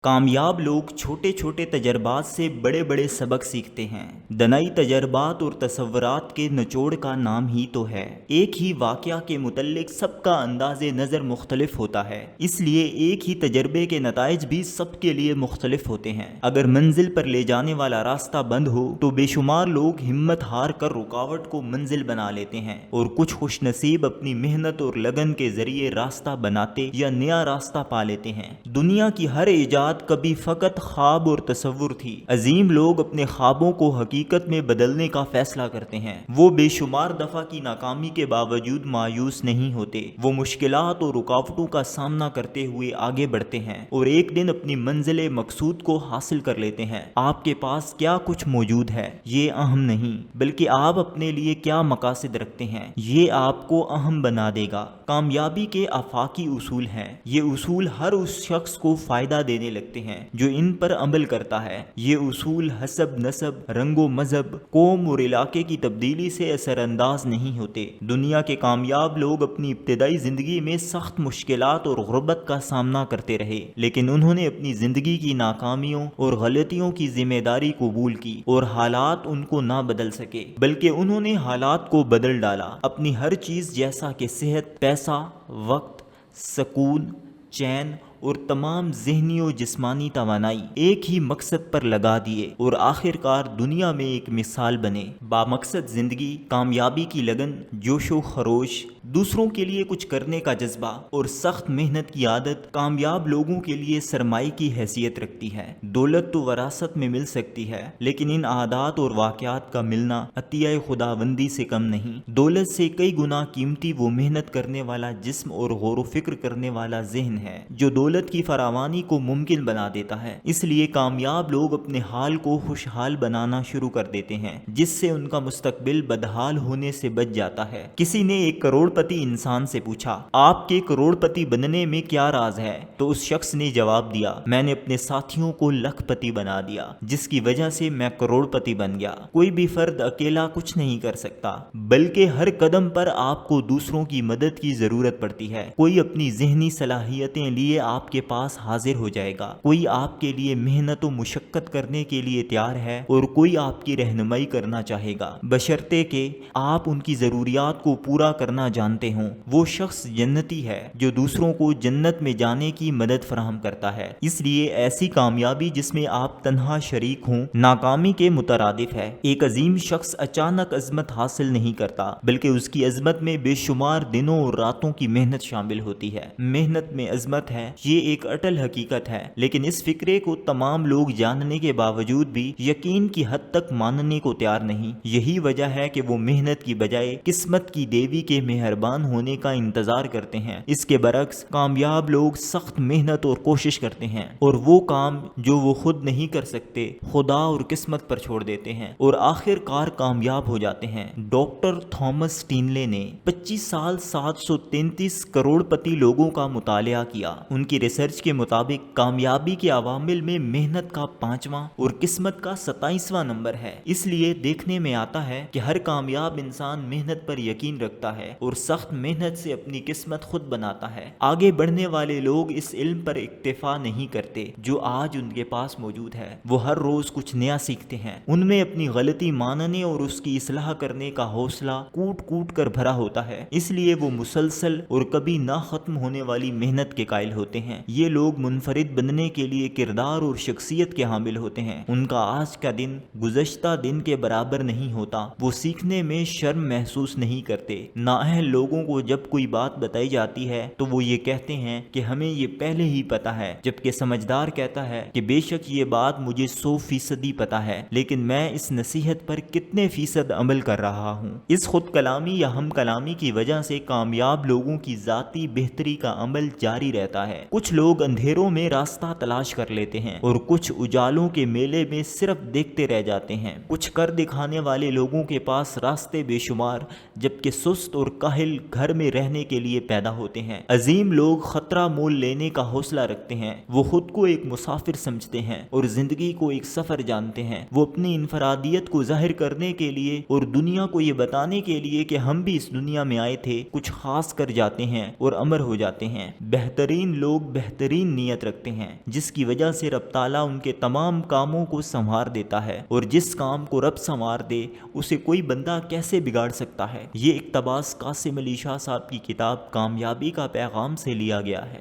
کامیاب لوگ چھوٹے چھوٹے تجربات سے بڑے بڑے سبق سیکھتے ہیں۔ دنائی تجربات اور تصورات کے نچوڑ کا نام ہی تو ہے۔ ایک ہی واقعہ کے متعلق سب کا انداز نظر مختلف ہوتا ہے، اس لیے ایک ہی تجربے کے نتائج بھی سب کے لیے مختلف ہوتے ہیں۔ اگر منزل پر لے جانے والا راستہ بند ہو تو بے شمار لوگ ہمت ہار کر رکاوٹ کو منزل بنا لیتے ہیں، اور کچھ خوش نصیب اپنی محنت اور لگن کے ذریعے راستہ بناتے یا نیا راستہ پا لیتے ہیں۔ دنیا کی ہر ایجاد کبھی فقط خواب اور تصور تھی۔ عظیم لوگ اپنے خوابوں کو حقیقت میں بدلنے کا فیصلہ کرتے ہیں۔ وہ بے شمار دفعہ کی ناکامی کے باوجود مایوس نہیں ہوتے، وہ مشکلات اور رکاوٹوں کا سامنا کرتے ہوئے آگے بڑھتے ہیں اور ایک دن اپنی منزل مقصود کو حاصل کر لیتے ہیں۔ آپ کے پاس کیا کچھ موجود ہے یہ اہم نہیں، بلکہ آپ اپنے لیے کیا مقاصد رکھتے ہیں یہ آپ کو اہم بنا دے گا۔ کامیابی کے آفاقی اصول ہیں۔ یہ اصول ہر اس شخص کو فائدہ دینے لگتے ہیں جو ان پر عمل کرتا ہے۔ یہ اصول حسب نسب، رنگ و مذہب، قوم اور علاقے کی تبدیلی سے اثر انداز نہیں ہوتے۔ دنیا کے کامیاب لوگ اپنی ابتدائی زندگی میں سخت مشکلات اور غربت کا سامنا کرتے رہے، لیکن انہوں نے اپنی زندگی کی ناکامیوں اور غلطیوں کی ذمہ داری قبول کی، اور حالات ان کو نہ بدل سکے بلکہ انہوں نے حالات کو بدل ڈالا۔ اپنی ہر چیز جیسا کہ صحت، پیسہ، وقت، سکون، چین اور تمام ذہنی و جسمانی توانائی ایک ہی مقصد پر لگا دیے اور آخرکار دنیا میں ایک مثال بنے۔ بامقصد زندگی، کامیابی کی لگن، جوش و خروش، دوسروں کے لیے کچھ کرنے کا جذبہ اور سخت محنت کی عادت کامیاب لوگوں کے لیے سرمایہ کی حیثیت رکھتی ہے۔ دولت تو وراثت میں مل سکتی ہے، لیکن ان عادات اور واقعات کا ملنا عطیہ خداوندی سے کم نہیں۔ دولت سے کئی گنا قیمتی وہ محنت کرنے والا جسم اور غور و فکر کرنے والا ذہن ہے جو دولت کی فراوانی کو ممکن بنا دیتا ہے۔ اس لیے کامیاب لوگ اپنے حال کو خوشحال بنانا شروع کر دیتے ہیں، جس سے ان کا مستقبل بدحال ہونے سے بچ جاتا ہے۔ کسی نے ایک کروڑ پتی انسان سے پوچھا، آپ کے کروڑ پتی بننے میں کیا راز ہے؟ تو اس شخص نے جواب دیا، میں نے اپنے ساتھیوں کو لکھ پتی بنا دیا، جس کی وجہ سے میں کروڑ پتی بن گیا۔ کوئی بھی فرد اکیلا کچھ نہیں کر سکتا، بلکہ ہر قدم پر آپ کو دوسروں کی مدد کی ضرورت پڑتی ہے۔ کوئی اپنی ذہنی صلاحیتیں لیے آپ کے پاس حاضر ہو جائے گا، کوئی آپ کے لیے محنت و مشقت کرنے کے لیے تیار ہے، اور کوئی آپ کی رہنمائی کرنا چاہے گا، بشرطے کہ آپ ان کی ضروریات کو پورا کرنا جانتے ہوں۔ وہ شخص جنتی ہے جو دوسروں کو جنت میں جانے کی مدد فراہم کرتا ہے۔ اس لیے ایسی کامیابی جس میں آپ تنہا شریک ہوں ناکامی کے مترادف ہے۔ ایک عظیم شخص اچانک عظمت حاصل نہیں کرتا، بلکہ اس کی عظمت میں بے شمار دنوں اور راتوں کی محنت شامل ہوتی ہے۔ محنت میں عظمت ہے، یہ ایک اٹل حقیقت ہے، لیکن اس فکرے کو تمام لوگ جاننے کے باوجود بھی یقین کی حد تک ماننے کو تیار نہیں۔ یہی وجہ ہے کہ وہ محنت کی بجائے قسمت کی دیوی کے مہربان ہونے کا انتظار کرتے ہیں۔ اس کے برعکس کامیاب لوگ سخت محنت اور کوشش کرتے ہیں، اور وہ کام جو وہ خود نہیں کر سکتے خدا اور قسمت پر چھوڑ دیتے ہیں، اور آخر کار کامیاب ہو جاتے ہیں۔ ڈاکٹر تھامس اسٹینلے نے 25 سال 733 کروڑ پتی لوگوں کا مطالعہ کیا۔ ان کی ریسرچ کے مطابق کامیابی کے عوامل میں محنت کا 5واں اور قسمت کا 27واں نمبر ہے۔ اس لیے دیکھنے میں آتا ہے کہ ہر کامیاب انسان محنت پر یقین رکھتا ہے اور سخت محنت سے اپنی قسمت خود بناتا ہے۔ آگے بڑھنے والے لوگ اس علم پر اکتفا نہیں کرتے جو آج ان کے پاس موجود ہے، وہ ہر روز کچھ نیا سیکھتے ہیں۔ ان میں اپنی غلطی ماننے اور اس کی اصلاح کرنے کا حوصلہ کوٹ کوٹ کر بھرا ہوتا ہے، اس لیے وہ مسلسل اور کبھی نہ ختم ہونے والی محنت کے قائل ہوتے ہیں۔ یہ لوگ منفرد بننے کے لیے کردار اور شخصیت کے حامل ہوتے ہیں۔ ان کا آج کا دن گزشتہ دن کے برابر نہیں ہوتا۔ وہ سیکھنے میں شرم محسوس نہیں کرتے۔ نااہل لوگوں کو جب کوئی بات بتائی جاتی ہے تو وہ یہ کہتے ہیں کہ ہمیں یہ پہلے ہی پتا ہے، جبکہ سمجھدار کہتا ہے کہ بے شک یہ بات مجھے 100% پتا ہے، لیکن میں اس نصیحت پر کتنے فیصد عمل کر رہا ہوں۔ اس خود کلامی یا ہم کلامی کی وجہ سے کامیاب لوگوں کی ذاتی بہتری کا عمل جاری رہتا ہے۔ کچھ لوگ اندھیروں میں راستہ تلاش کر لیتے ہیں اور کچھ اجالوں کے میلے میں صرف دیکھتے رہ جاتے ہیں۔ کچھ کر دکھانے والے لوگوں کے پاس راستے بے شمار، جبکہ سست اور کاہل مستاہل گھر میں رہنے کے لیے پیدا ہوتے ہیں۔ عظیم لوگ خطرہ مول لینے کا حوصلہ رکھتے ہیں، وہ خود کو ایک مسافر سمجھتے ہیں اور زندگی کو ایک سفر جانتے ہیں۔ وہ اپنی انفرادیت کو ظاہر کرنے کے لیے اور دنیا کو یہ بتانے کے لیے کہ ہم بھی اس دنیا میں آئے تھے، کچھ خاص کر جاتے ہیں اور امر ہو جاتے ہیں۔ بہترین لوگ بہترین نیت رکھتے ہیں، جس کی وجہ سے رب تعالیٰ ان کے تمام کاموں کو سنوار دیتا ہے، اور جس کام کو رب سنوار دے اسے کوئی بندہ کیسے بگاڑ سکتا ہے۔ یہ اقتباس قاسم علی شاہ صاحب کی کتاب کامیابی کا پیغام سے لیا گیا ہے۔